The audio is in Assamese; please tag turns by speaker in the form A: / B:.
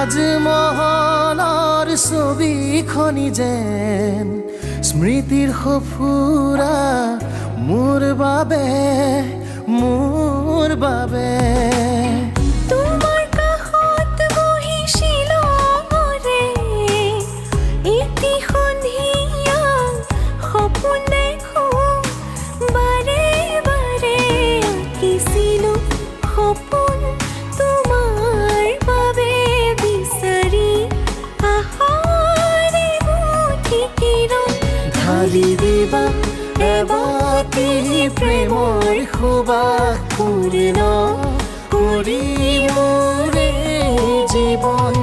A: তাজমহলৰ ছবিখনি যেন স্মৃতিৰ সফুৰা মোৰ বাবে
B: তোমাৰ কাষত বহি শিলঙৰে এটি সন্ধিয়া সপোন দেখো বাৰে বাৰে আঁকিছিলো সপোন তোমাৰ বাবে বিচাৰি আহাৰে মুঠি কিৰণ
A: ঢালি দিবা এবাতি প্ৰেমৰ সুবাস পূৰ্ণ কৰি মোৰে জীৱন